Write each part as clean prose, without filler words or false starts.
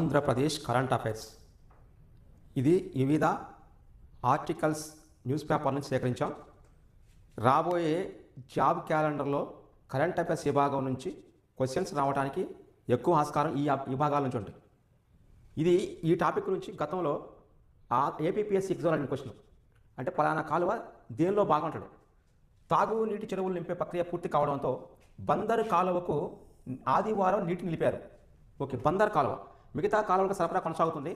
Andhra Pradesh current affairs ఇది వివిధ articles news paper నుంచి సేకరించాం. రాబోయే జాబ్ క్యాలెండర్లో కరెంట్ అఫైర్స్ విభాగం నుంచి క్వశ్చన్స్ రావడానికి ఎక్కువ ఆస్కారం ఈ విభాగాల నుంచి ఉంటాయి. ఇది ఈ టాపిక్ నుంచి గతంలో ఏపీపీఎస్సీ ఎగ్జామ్ అడిగిన క్వశ్చన్ అంటే పలానా కాలువ దేనిలో బాగా ఉంటాడు. తాగునీటి చెరువులు నింపే ప్రక్రియ పూర్తి కావడంతో బందరు కాలువకు ఆదివారం నీటి నిలిపారు. ఓకే, బందర్ కాలువ మిగతా కాలువలకు సరఫరా కొనసాగుతుంది.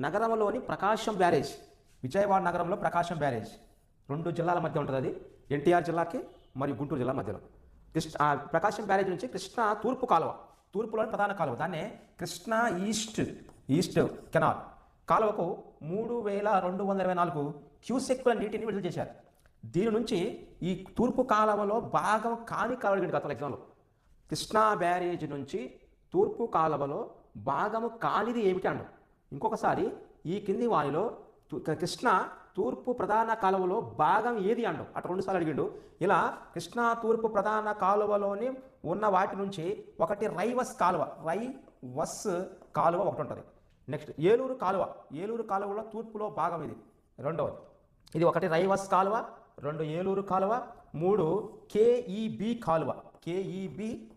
నగరంలోని ప్రకాశం బ్యారేజ్, విజయవాడ నగరంలో ప్రకాశం బ్యారేజ్ 2 జిల్లాల మధ్య ఉంటుంది. అది ఎన్టీఆర్ జిల్లాకి మరియు గుంటూరు జిల్లా మధ్యలో. ప్రకాశం బ్యారేజ్ నుంచి కృష్ణా తూర్పు కాలువ, తూర్పులోని ప్రధాన కాలువ, దాన్నే కృష్ణా ఈస్ట్ కెనాల్ కాలువకు 3224 క్యూసెక్కుల నీటిని విడుదల చేశారు. దీని నుంచి ఈ తూర్పు కాలువలో భాగం కాని కాలువ అడిగింది గత ఎగ్జామ్లో. కృష్ణా బ్యారేజ్ నుంచి తూర్పు కాలువలో భాగము కానిది ఏమిటి అండు. ఇంకొకసారి ఈ కింది వానిలో కృష్ణా తూర్పు ప్రధాన కాలువలో భాగం ఏది అండు. అటు 2 సార్లు అడిగిండు. ఇలా కృష్ణా తూర్పు ప్రధాన కాలువలోని ఉన్న వాటి నుంచి ఒకటి రైవస్ కాలువ ఒకటి ఉంటుంది. నెక్స్ట్ ఏలూరు కాలువలో తూర్పులో భాగం ఇది రెండవది. ఇది ఒకటి రైవస్ కాలువ, 2 ఏలూరు కాలువ, 3 కేఈబి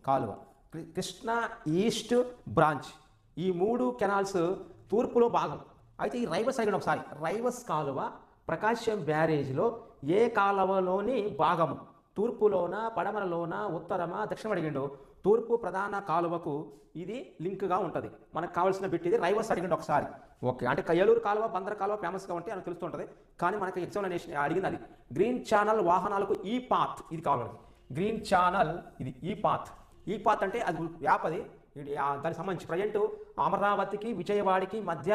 కాలువ, కృష్ణా ఈస్ట్ బ్రాంచ్. ఈ 3 కెనాల్స్ తూర్పులో భాగం. అయితే ఈ రైవస్ అడిగిన ఒకసారి, రైవస్ కాలువ ప్రకాశం బ్యారేజ్లో ఏ కాలువలోని భాగము, తూర్పులోన, పడమరలోన, ఉత్తరమా, దక్షిణం అడిగిండు. తూర్పు ప్రధాన కాలువకు ఇది లింక్గా ఉంటుంది. మనకు కావాల్సిన బిట్ ఇది. రైవస్ అడిగిండు ఒకసారి. ఓకే, అంటే ఏలూరు కాలువ, బందర్ కాలువ ఫేమస్గా ఉంటే అని తెలుస్తుంటుంది. కానీ మనకి ఎగ్జామినేషన్ అడిగింది అది గ్రీన్ ఛానల్ వాహనాలకు ఈ పాత్, ఇది కావాలి. గ్రీన్ ఛానల్ ఇది ఈ పాత్ అంటే అది యాప్. అది దానికి సంబంధించి ప్రజెంట్ అమరావతికి, విజయవాడకి మధ్య,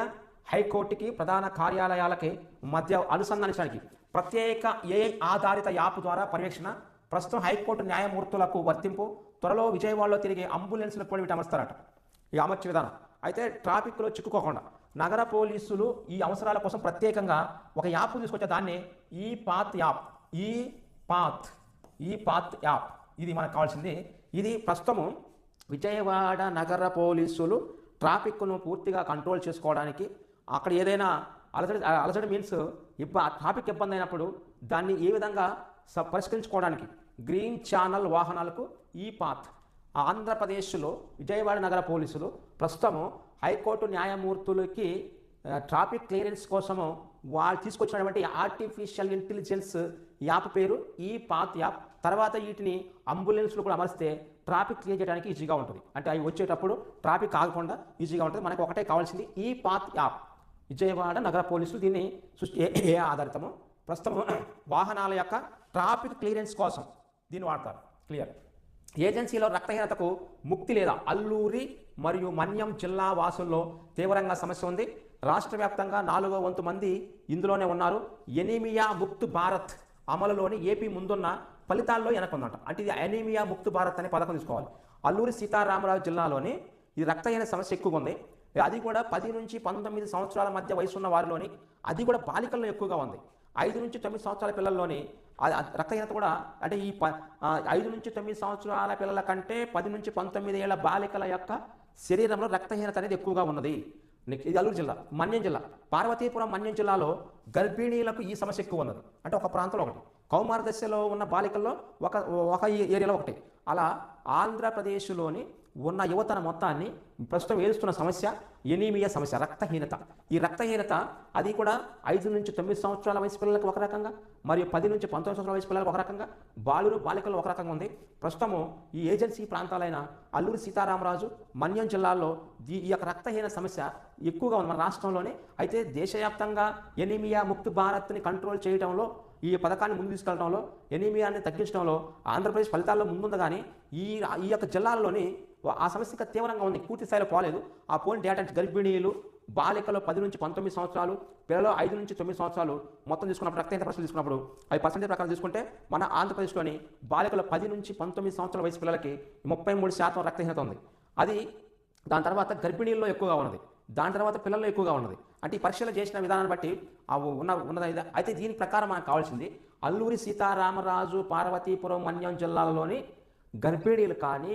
హైకోర్టుకి, ప్రధాన కార్యాలయాలకి మధ్య అనుసంధానించడానికి ప్రత్యేక ఏఐ ఆధారిత యాప్ ద్వారా పర్యవేక్షణ. ప్రస్తుతం హైకోర్టు న్యాయమూర్తులకు వర్తింపు. త్వరలో విజయవాడలో తిరిగే అంబులెన్స్లకు కూడా వీటి అమర్స్తారట. ఈ అమర్చే విధానం అయితే ట్రాఫిక్లో చిక్కుకోకుండా నగర పోలీసులు ఈ అవసరాల కోసం ప్రత్యేకంగా ఒక యాప్ తీసుకొచ్చే దాన్ని ఈ పాత్ యాప్. ఇది మనకు కావాల్సింది. ఇది ప్రస్తుతము విజయవాడ నగర పోలీసులు ట్రాఫిక్ను పూర్తిగా కంట్రోల్ చేసుకోవడానికి, అక్కడ ఏదైనా అలజడి మీన్స్ ట్రాఫిక్ ఇబ్బంది అయినప్పుడు దాన్ని ఏ విధంగా పరిష్కరించుకోవడానికి గ్రీన్ ఛానల్ వాహనాలకు ఈ పాత్. ఆంధ్రప్రదేశ్లో విజయవాడ నగర పోలీసులు ప్రస్తుతము హైకోర్టు న్యాయమూర్తులకి ట్రాఫిక్ క్లియరెన్స్ కోసము వాళ్ళు తీసుకొచ్చినటువంటి ఆర్టిఫిషియల్ ఇంటెలిజెన్స్ యాప్ పేరు ఈ పాత్ యాప్. తర్వాత వీటిని అంబులెన్స్లు కూడా అమరిస్తే ట్రాఫిక్ క్లియర్ చేయడానికి ఈజీగా ఉంటుంది. అంటే అవి వచ్చేటప్పుడు ట్రాఫిక్ ఆగకుండా ఈజీగా ఉంటుంది. మనకు ఒకటే కావాల్సింది ఈ పాత్ యాప్. విజయవాడ నగర పోలీసులు దీన్ని ఏ ఆధారితము ప్రస్తుతం వాహనాల యొక్క ట్రాఫిక్ క్లియరెన్స్ కోసం దీన్ని వాడతారు. క్లియర్. ఏజెన్సీలో రక్తహీనతకు ముక్తి లేదా? అల్లూరి మరియు మన్యం జిల్లా వాసుల్లో తీవ్రంగా సమస్య ఉంది. రాష్ట్ర వ్యాప్తంగా 4వ వంతు మంది ఇందులోనే ఉన్నారు. ఎనీమియా ముక్త్ భారత్ అమలులోని ఏపీ ముందున్న ఫలితాల్లో వెనకుందంట. అంటే ఇది ఎనీమియా ముక్త్ భారత్ అనే పథకం తీసుకోవాలి. అల్లూరి సీతారామరాజు జిల్లాలోని ఈ రక్తహీన సమస్య ఎక్కువగా ఉంది. అది కూడా 10 నుంచి 19 సంవత్సరాల మధ్య వయసున్న వారిలోని, అది కూడా బాలికల్లో ఎక్కువగా ఉంది. 5 నుంచి 9 సంవత్సరాల పిల్లల్లోని రక్తహీనత కూడా, అంటే ఈ 5 నుంచి 9 సంవత్సరాల పిల్లల కంటే 10 నుంచి 19 ఏళ్ల బాలికల యొక్క శరీరంలో రక్తహీనత అనేది ఎక్కువగా ఉన్నది. ఇది అల్లూరు జిల్లా. మన్యం జిల్లా, పార్వతీపురం మన్యం జిల్లాలో గర్భిణీలకు ఈ సమస్య ఎక్కువ ఉన్నది. అంటే ఒక ప్రాంతంలో ఒకటి, కౌమార దశలో ఉన్న బాలికల్లో ఒక ఏరియాలో ఒకటి. అలా ఆంధ్రప్రదేశ్లోని ఉన్న యువతన మొత్తాన్ని ప్రస్తుతం ఏడుస్తున్న సమస్య ఎనీమియా సమస్య, రక్తహీనత. ఈ రక్తహీనత అది కూడా 5 నుంచి 9 సంవత్సరాల వయసు పిల్లలకు ఒక రకంగా, మరియు 10 నుంచి 19 సంవత్సరాల వయసు పిల్లలకు ఒక రకంగా, బాలికల్లో ఒక రకంగా ఉంది. ప్రస్తుతము ఈ ఏజెన్సీ ప్రాంతాలైన అల్లూరి సీతారామరాజు, మన్యం జిల్లాల్లో ఈ యొక్క రక్తహీన సమస్య ఎక్కువగా ఉంది మన రాష్ట్రంలోనే. అయితే దేశవ్యాప్తంగా ఎనీమియా ముక్త్ భారత్ని కంట్రోల్ చేయడంలో, ఈ పథకాన్ని ముందు తీసుకెళ్లడంలో, ఎనీమియాని తగ్గించడంలో ఆంధ్రప్రదేశ్ ఫలితాల్లో ముందుంది. కానీ ఈ యొక్క జిల్లాల్లోని ఆ సమస్య తీవ్రంగా ఉంది. పూర్తి స్థాయిలో పోలేదు. ఆ పోయిన డేటా గర్భిణీలు, బాలికలు 10 నుంచి 19 సంవత్సరాలు, పిల్లలు 5 నుంచి 9 సంవత్సరాలు మొత్తం తీసుకున్నప్పుడు, రక్తహీనత పర్సెంట్ తీసుకున్నప్పుడు అవి పర్సెంటేజ్ ప్రకారం తీసుకుంటే మన ఆంధ్రప్రదేశ్లోని బాలికలు 10 నుంచి 19 సంవత్సరాల వయసు పిల్లలకి 33% రక్తహీనత ఉంది. అది దాని తర్వాత గర్భిణీల్లో ఎక్కువగా ఉన్నది, దాని తర్వాత పిల్లల్లో ఎక్కువగా ఉన్నది. అంటే ఈ పరీక్షలు చేసిన విధానాన్ని బట్టి ఉన్నది. అయితే దీని ప్రకారం మనకు కావాల్సింది అల్లూరి సీతారామరాజు, పార్వతీపురం, మన్యం జిల్లాలలోని గర్భిణీలు కానీ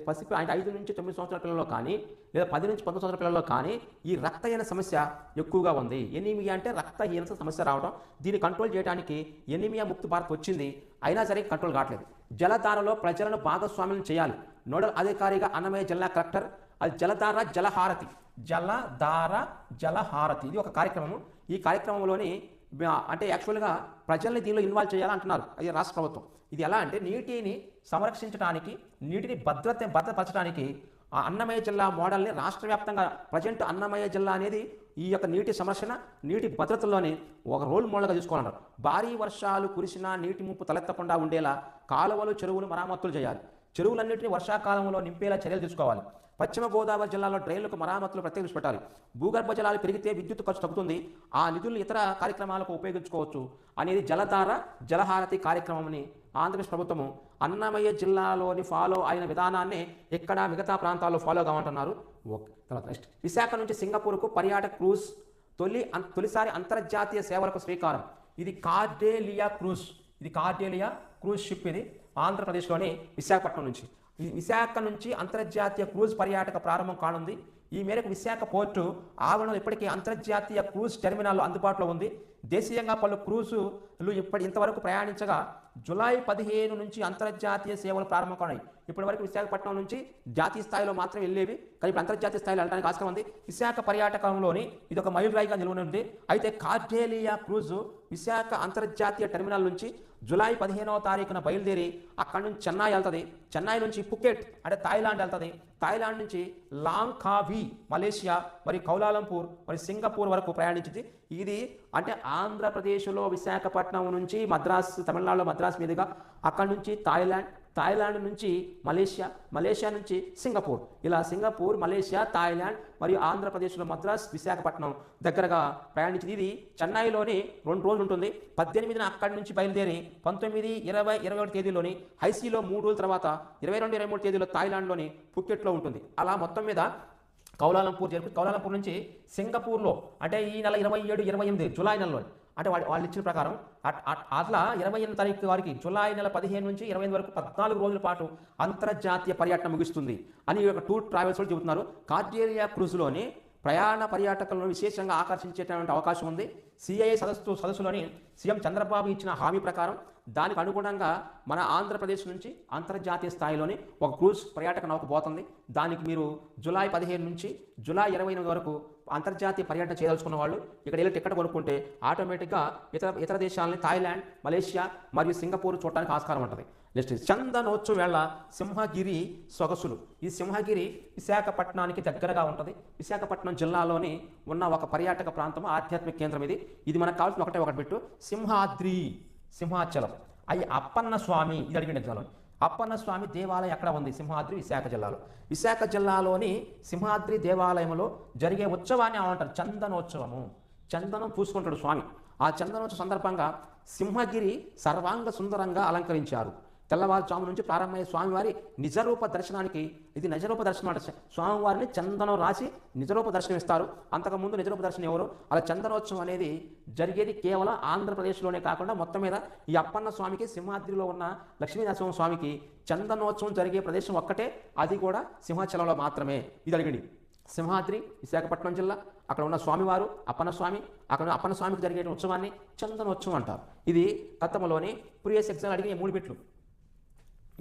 పసిపి అంటే 5 నుంచి 9 సంవత్సరాల పిల్లల్లో కానీ లేదా 10 నుంచి 19 సంవత్సరాల పిల్లల్లో కానీ ఈ రక్తహీన సమస్య ఎక్కువగా ఉంది. ఎనీమియా అంటే రక్తహీనత సమస్య రావడం. దీన్ని కంట్రోల్ చేయడానికి ఎనీమియా ముక్త భారత్ వచ్చింది, అయినా సరే కంట్రోల్ కావట్లేదు. జలధారలో ప్రజలను భాగస్వామ్యం చేయాలి. నోడల్ అధికారిగా అన్నమయ్య జిల్లా కలెక్టర్. అది జలధార జలహారతి, జలధార జలహారతి ఇది ఒక కార్యక్రమం. ఈ కార్యక్రమంలోని అంటే యాక్చువల్గా ప్రజల్ని దీనిలో ఇన్వాల్వ్ చేయాలంటున్నారు అది రాష్ట్ర ప్రభుత్వం. ఇది ఎలా అంటే నీటిని సంరక్షించడానికి, నీటిని భద్రపరచడానికి ఆ అన్నమయ్య జిల్లా మోడల్ని రాష్ట్ర వ్యాప్తంగా ప్రజెంట్ అన్నమయ్య జిల్లా అనేది ఈ యొక్క నీటి సంరక్షణ, నీటి భద్రతలోని ఒక రోల్ మోడల్గా తీసుకోవాలన్నారు. భారీ వర్షాలు కురిసినా నీటి ముప్పు తలెత్తకుండా ఉండేలా కాలువలు, చెరువులు మరామతులు చేయాలి. చెరువులన్నింటినీ వర్షాకాలంలో నింపేలా చర్యలు తీసుకోవాలి. పశ్చిమ గోదావరి జిల్లాలో డ్రైన్లకు మరామతులు ప్రత్యేక దృష్టి పెట్టాలి. భూగర్భ జలాలు పెరిగితే విద్యుత్ ఖర్చు తగ్గుతుంది, ఆ నిధులను ఇతర కార్యక్రమాలకు ఉపయోగించుకోవచ్చు అనేది జలధార జలహారతి కార్యక్రమంని ఆంధ్రప్రదేశ్ ప్రభుత్వము అన్నమయ్య జిల్లాలోని ఫాలో అయిన విధానాన్ని ఇక్కడ మిగతా ప్రాంతాల్లో ఫాలో కావంటున్నారు. ఓకే, తర్వాత నెక్స్ట్ విశాఖ నుంచి సింగపూర్కు పర్యాటక క్రూజ్ తొలిసారి అంతర్జాతీయ సేవలకు శ్రీకారం. ఇది కార్డేలియా క్రూజ్ షిప్. ఇది ఆంధ్రప్రదేశ్లోని విశాఖపట్నం నుంచి. విశాఖ నుంచి అంతర్జాతీయ క్రూజ్ పర్యాటక ప్రారంభం కానుంది. ఈ మేరకు విశాఖ పోర్టు ఆవరణలో ఇప్పటికే అంతర్జాతీయ క్రూజ్ టెర్మినల్ అందుబాటులో ఉంది. దేశీయంగా పలు క్రూజులు ఇంతవరకు ప్రయాణించగా జూలై 15 నుంచి అంతర్జాతీయ సేవలు ప్రారంభం కానున్నాయి. ఇప్పటి వరకు విశాఖపట్నం నుంచి జాతీయ స్థాయిలో మాత్రం వెళ్ళేవి, కానీ ఇప్పుడు అంతర్జాతీయ స్థాయిలో వెళ్ళడానికి ఆస్కారం ఉంది. విశాఖ పర్యాటకంలోని ఇది ఒక మైలురాయిగా నిలవనుంది. అయితే కార్డేలియా క్రూజ్ విశాఖ అంతర్జాతీయ టెర్మినల్ నుంచి జూలై 15వ తారీఖున బయలుదేరి అక్కడి నుంచి చెన్నై వెళ్తుంది. చెన్నై నుంచి పుకెట్ అంటే థాయిలాండ్ వెళ్తుంది. థాయిలాండ్ నుంచి లాంకావి మలేషియా, మరి కౌలాలంపూర్, మరి సింగపూర్ వరకు ప్రయాణించింది. ఇది అంటే ఆంధ్రప్రదేశ్లో విశాఖపట్నం నుంచి మద్రాస్, తమిళనాడులో మద్రాస్ మీదుగా అక్కడి నుంచి థాయిలాండ్ నుంచి మలేషియా నుంచి సింగపూర్, ఇలా సింగపూర్, మలేషియా, థాయిలాండ్ మరియు ఆంధ్రప్రదేశ్లో మద్రాస్, విశాఖపట్నం దగ్గరగా ప్రయాణించింది. ఇది చెన్నైలోని 2 రోజులు ఉంటుంది. 18న అక్కడి నుంచి బయలుదేరి 19, 20, 21 తేదీలోని హైసీలో 3 రోజుల తర్వాత 22, 23 తేదీలో థాయిలాండ్లోని పుకెట్లో ఉంటుంది. అలా మొత్తం మీద కౌలాలంపూర్ నుంచి సింగపూర్లో అంటే ఈ నెల 27, 28 జూలై నెలలో అంటే వాళ్ళు ఇచ్చిన ప్రకారం అట్లా 28వ తారీఖు వారికి జూలై నెల 15 నుంచి 28 వరకు 14 రోజుల పాటు అంతర్జాతీయ పర్యటన ముగుస్తుంది అని ఒక టూర్ ట్రావెల్స్ వాళ్ళు చెబుతున్నారు. కార్డేలియా క్రూజ్లోని ప్రయాణ పర్యాటకులను విశేషంగా ఆకర్షించేటువంటి అవకాశం ఉంది. సిఐఏ సదస్సులోని సీఎం చంద్రబాబు ఇచ్చిన హామీ ప్రకారం దానికి అనుగుణంగా మన ఆంధ్రప్రదేశ్ నుంచి అంతర్జాతీయ స్థాయిలోని ఒక క్రూజ్ పర్యాటక నౌక పోతుంది. దానికి మీరు జూలై 15 నుంచి జూలై 28 వరకు అంతర్జాతీయ పర్యటన చేయదలుచుకున్న వాళ్ళు ఇక్కడ వెళ్ళి టికెట్ కొనుక్కుంటే ఆటోమేటిక్గా ఇతర దేశాలని థాయిలాండ్, మలేషియా మరియు సింగపూర్ చూడడానికి ఆస్కారం ఉంటుంది. నెక్స్ట్ చందనోత్సవ వేళ సింహగిరి సొగసులు. ఈ సింహగిరి విశాఖపట్నానికి దగ్గరగా ఉంటుంది. విశాఖపట్నం జిల్లాలోని ఉన్న ఒక పర్యాటక ప్రాంతం, ఆధ్యాత్మిక కేంద్రం. ఇది మనకు కావాల్సిన ఒకటి పెట్టు. సింహాచలం అయ్యి అప్పన్న స్వామి, ఇది అడిగిన ఎగ్జామ్లో అప్పన్న స్వామి దేవాలయం ఎక్కడ ఉంది? సింహాద్రి, విశాఖ జిల్లాలో. విశాఖ జిల్లాలోని సింహాద్రి దేవాలయంలో జరిగే ఉత్సవాన్ని ఏమంటారు? చందనోత్సవము. చందనం పూసుకుంటాడు స్వామి. ఆ చందనోత్సవం సందర్భంగా సింహగిరి సర్వాంగ సుందరంగా అలంకరించారు. తెల్లవారుజాము నుంచి ప్రారంభమయ్యే స్వామివారి నిజరూప దర్శనానికి, ఇది నిజరూప దర్శనం అంటే స్వామివారిని చందనం రాసి నిజరూప దర్శనం ఇస్తారు. అంతకుముందు నిజరూప దర్శనం ఎవరు? అలా చందనోత్సవం అనేది జరిగేది కేవలం ఆంధ్రప్రదేశ్లోనే కాకుండా మొత్తం మీద ఈ అప్పన్న స్వామికి, సింహాద్రిలో ఉన్న లక్ష్మీనరసింహ స్వామికి చందనోత్సవం జరిగే ప్రదేశం ఒక్కటే, అది కూడా సింహాచలంలో మాత్రమే. ఇది అడిగింది. సింహాద్రి, విశాఖపట్నం జిల్లా, అక్కడ ఉన్న స్వామివారు అప్పన్న స్వామి, అక్కడ ఉన్న అప్పన్న స్వామికి జరిగే ఉత్సవాన్ని చందనోత్సవం అంటారు. ఇది గతంలోని ప్రీవియస్ ఎగ్జామ్ అడిగిన 3 బిట్లు.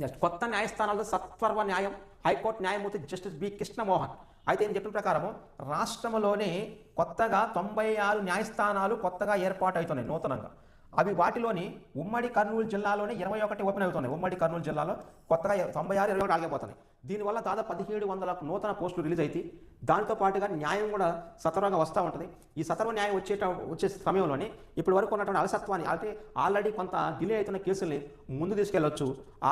నెక్స్ట్ కొత్త న్యాయస్థానాలతో సత్వర న్యాయం. హైకోర్టు న్యాయమూర్తి జస్టిస్ బి కృష్ణమోహన్. అయితే నేను చెప్పిన ప్రకారము రాష్ట్రంలోనే కొత్తగా 96 న్యాయస్థానాలు కొత్తగా ఏర్పాటు అవుతున్నాయి నూతనంగా. అవి వాటిలోని ఉమ్మడి కర్నూలు జిల్లాలోనే 21 ఓపెన్ అవుతున్నాయి. ఉమ్మడి కర్నూలు జిల్లాలో కొత్తగా 96, 21 ఆగిపోతున్నాయి. దీనివల్ల దాదాపు 1700 నూతన పోస్టులు రిలీజ్ అయితే దాంతో పాటుగా న్యాయం కూడా సత్వరంగా వస్తూ ఉంటుంది. ఈ సత్వర న్యాయం వచ్చే సమయంలోనే ఇప్పటి వరకు ఉన్నటువంటి అలసత్వాన్ని, అంటే ఆల్రెడీ కొంత డిలే అవుతున్న కేసుల్ని ముందు తీసుకెళ్లొచ్చు.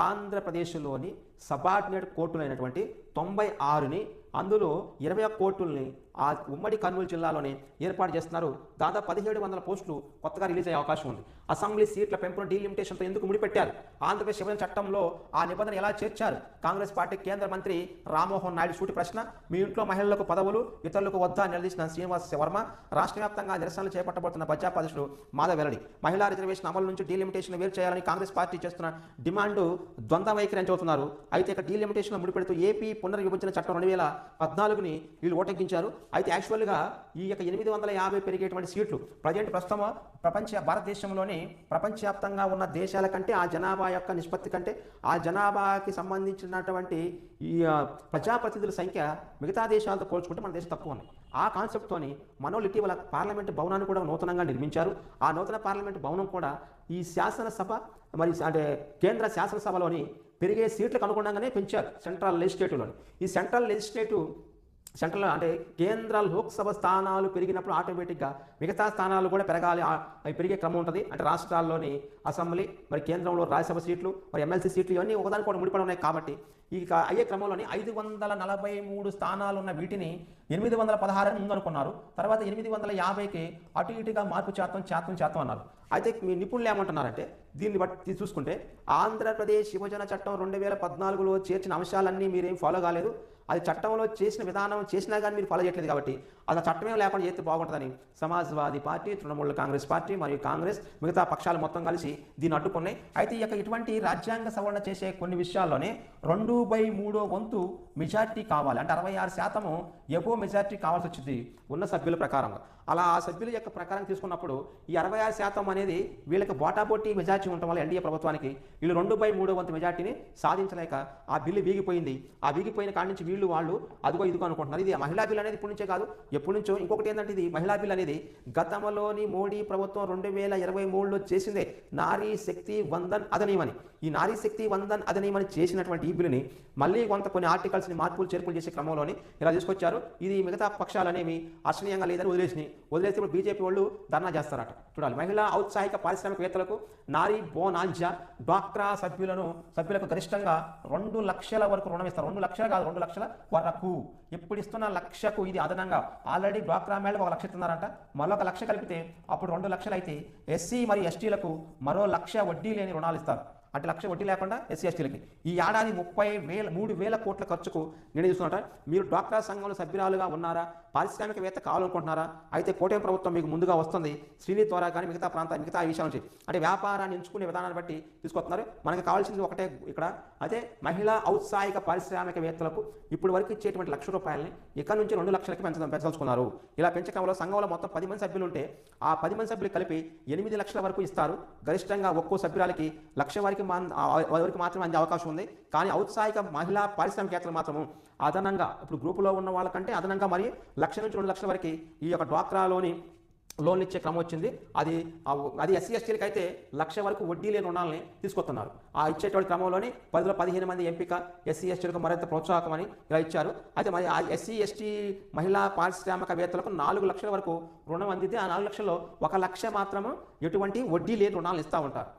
ఆంధ్రప్రదేశ్లోని సబార్డినేట్ కోర్టులు అయినటువంటి 96ని, అందులో 21 కోర్టుల్ని ఆ ఉమ్మడి కర్నూలు జిల్లాలోనే ఏర్పాటు చేస్తున్నారు. దాదాపు 1700 పోస్టులు కొత్తగా రిలీజ్ అయ్యే అవకాశం ఉంది. అసెంబ్లీ సీట్ల పెంపును డీలిమిటేషన్తో ఎందుకు ముడిపెట్టారు? ఆంధ్రప్రదేశ్ విభజన చట్టంలో ఆ నిబంధన ఎలా చేర్చారు? కాంగ్రెస్ పార్టీ కేంద్ర మంత్రి రామ్మోహన్ నాయుడు సూటి ప్రశ్న. మీ ఇంట్లో మహిళలకు పదవులు, ఇతరులకు వద్దా నిలదీసిన శ్రీనివాస్ వర్మ. రాష్ట్ర వ్యాప్తంగా నిరసనలు చేపట్టబడుతున్న భాజపా అధ్యక్షుడు మాధవ్ వెల్లడి. మహిళా రిజర్వేషన్ అమలు నుంచి డీలిమిటేషన్ వేరు చేయాలని కాంగ్రెస్ పార్టీ చేస్తున్న డిమాండ్ ద్వంద్వ వైఖరి అని చెబుతున్నారు. అయితే ఇక్కడ డీలిమిటేషన్ ముడిపెడుతూ ఏపీ పునర్విభజన చట్టం 2014ని వీళ్ళు ఓటెక్కించారు. అయితే యాక్చువల్గా ఈ యొక్క 850 పెరిగేటువంటి సీట్లు ప్రస్తుతం భారతదేశంలోని ప్రపంచవ్యాప్తంగా ఉన్న దేశాల కంటే ఆ జనాభా యొక్క నిష్పత్తి కంటే ఆ జనాభాకి సంబంధించినటువంటి ఈ ప్రజాప్రతినిధుల సంఖ్య మిగతా దేశాలతో పోల్చుకుంటే మన దేశం తక్కువ ఉన్నాయి. ఆ కాన్సెప్ట్తోని మనోళ్ళు ఇటీవల పార్లమెంటు భవనాన్ని కూడా నూతనంగా నిర్మించారు. ఆ నూతన పార్లమెంటు భవనం కూడా ఈ శాసనసభ మరి అంటే కేంద్ర శాసనసభలోని పెరిగే సీట్లకు అనుగుణంగానే పెంచారు సెంట్రల్ లెజిస్లేటివ్లోని. ఈ సెంట్రల్ అంటే కేంద్ర లోక్సభ స్థానాలు పెరిగినప్పుడు ఆటోమేటిక్గా మిగతా స్థానాలు కూడా పెరగాలి, అవి పెరిగే క్రమం ఉంటుంది. అంటే రాష్ట్రాల్లోని అసెంబ్లీ, మరి కేంద్రంలో రాజ్యసభ సీట్లు, మరి ఎమ్మెల్సీ సీట్లు ఇవన్నీ ఒకదానికి కూడా ముడిపడి ఉన్నాయి. కాబట్టి ఇక అయ్యే క్రమంలోని 543 స్థానాలు ఉన్న వీటిని 816 అని ముందనుకున్నారు. తర్వాత 850కి అటు ఇటుగా మార్పు శాతం అన్నారు. అయితే మీ నిపుణులు ఏమంటున్నారంటే దీన్ని బట్టి చూసుకుంటే ఆంధ్రప్రదేశ్ విభజన చట్టం 2014లో చేర్చిన అంశాలన్నీ మీరేం ఫాలో కాలేదు. అది చట్టంలో చేసిన విధానం చేసినా కానీ మీరు ఫాలో చేయట్లేదు. కాబట్టి అది చట్టమే లేకుండా చేస్తే బాగుంటుందని సమాజ్వాదీ పార్టీ, తృణమూల్ కాంగ్రెస్ పార్టీ మరియు కాంగ్రెస్ మిగతా పక్షాలు మొత్తం కలిసి దీన్ని అడ్డుకున్నాయి. అయితే ఇటువంటి రాజ్యాంగ సవరణ చేసే కొన్ని విషయాల్లోనే 2/3 వంతు మెజార్టీ కావాలి. అంటే 66% ఎబో మెజార్టీ కావాల్సి వచ్చింది ఉన్న సభ్యుల ప్రకారంగా. అలా ఆ సభ్యుల యొక్క ప్రకారం తీసుకున్నప్పుడు ఈ 66% అనేది వీళ్ళకి బోటాబోటీ మెజార్టీ ఉండటం వల్ల ఎన్డీఏ ప్రభుత్వానికి వీళ్ళు 2/3 వంతు మెజార్టీని సాధించలేక ఆ బిల్లు వీగిపోయింది. ఆ వీగిపోయిన కాడి నుంచి వాళ్ళు అదిగో ఇదిగో అనుకుంటున్నారు. ఇది మహిళా బిల్ అనేది ఇప్పటి నుంచే కాదు, ఎప్పటి నుంచో. ఇంకొకటి ఏంటంటే ఇది మహిళా బిల్ అనేది గతంలోని మోడీ ప్రభుత్వం 2023లో చేసిందే నారీ శక్తి వందన్ అధినియమని. ఈ నారీ శక్తి వందన్ అధినియమని చేసినటువంటి ఈ బిల్లుని మళ్ళీ కొన్ని ఆర్టికల్స్ని మార్పులు చేర్పులు చేసే క్రమంలోని ఇలా తీసుకొచ్చారు. ఇది మిగతా పక్షాలనేవి అర్చనీయంగా లేదని వదిలేస్తే ఇప్పుడు బీజేపీ వాళ్ళు ధర్నా చేస్తారట. చూడాలి. మహిళా ఔత్సాహిక పారిశ్రామికవేత్తలకు నారీ బోనాంజా డ్వాక్రా సభ్యులకు గరిష్టంగా 2 లక్షల వరకు రుణం ఇస్తారు. 2 లక్షలు కాదు, 2 లక్షల వరకు. ఇప్పుడు ఇస్తున్న 1 లక్షకు ఇది అదనంగా ఆల్రెడీ డ్వాక్రా మేళకు 1 లక్ష ఇస్తున్నారంట. మరొక 1 లక్ష కలిపితే అప్పుడు 2 లక్షలు అయితే ఎస్సీ మరియు ఎస్టీలకు మరో 1 లక్ష వడ్డీ లేని రుణాలు ఇస్తారు. అంటే 1 లక్ష వడ్డీ లేకుండా ఎస్సీ ఎస్టీలకి ఈ ఏడాది 3,000 కోట్ల ఖర్చుకు నిర్ణయిస్తున్నట. మీరు డ్వాక్రా సంఘంలో సభ్యురాలుగా ఉన్నారా, పారిశ్రామికవేత్త కావాలనుకుంటున్నారా? అయితే కూటమి ప్రభుత్వం మీకు ముందుగా వస్తుంది. శ్రీనిధి ద్వారా కానీ మిగతా విషయాల నుంచి అంటే వ్యాపారాన్ని ఎంచుకునే విధానాన్ని బట్టి తీసుకొస్తున్నారు. మనకు కావాల్సింది ఒకటే ఇక్కడ. అయితే మహిళా ఔత్సాహిక పారిశ్రామికవేత్తలకు ఇప్పుడు వరకు ఇచ్చేటువంటి 1 లక్ష రూపాయలని ఇక్కడ నుంచి 2 లక్షలకి పెంచదలుచుకున్నారు. ఇలా పెంచకంలో సంఘంలో మొత్తం 10 మంది సభ్యులు ఉంటే ఆ 10 మంది సభ్యులు కలిపి 8 లక్షల వరకు ఇస్తారు. గరిష్టంగా ఒక్కో సభ్యురాలకి 1 లక్ష వరకు మాత్రమే అందే అవకాశం ఉంది. కానీ ఔత్సాహిక మహిళా పారిశ్రామికవేత్తలు మాత్రము అదనంగా ఇప్పుడు గ్రూపులో ఉన్న వాళ్ళకంటే అదనంగా మరి 1 లక్ష నుంచి 2 లక్షల వరకు ఈ యొక్క డ్వాక్రాలోని లోన్లు ఇచ్చే క్రమం వచ్చింది. అది ఎస్సీ ఎస్టీలకి అయితే 1 లక్ష వరకు వడ్డీ లేని రుణాలని తీసుకొస్తున్నారు. ఆ ఇచ్చేటువంటి క్రమంలోని 10లో 15 మంది ఎంపిక ఎస్సీ ఎస్టీలకు మరింత ప్రోత్సాహకం అని ఇలా ఇచ్చారు. అయితే మరి ఆ ఎస్సీ ఎస్టీ మహిళా పారిశ్రామికవేత్తలకు 4 లక్షల వరకు రుణం అందితే ఆ 4 లక్షల్లో 1 లక్ష మాత్రము ఎటువంటి వడ్డీ లేని రుణాలు ఇస్తూ ఉంటారు.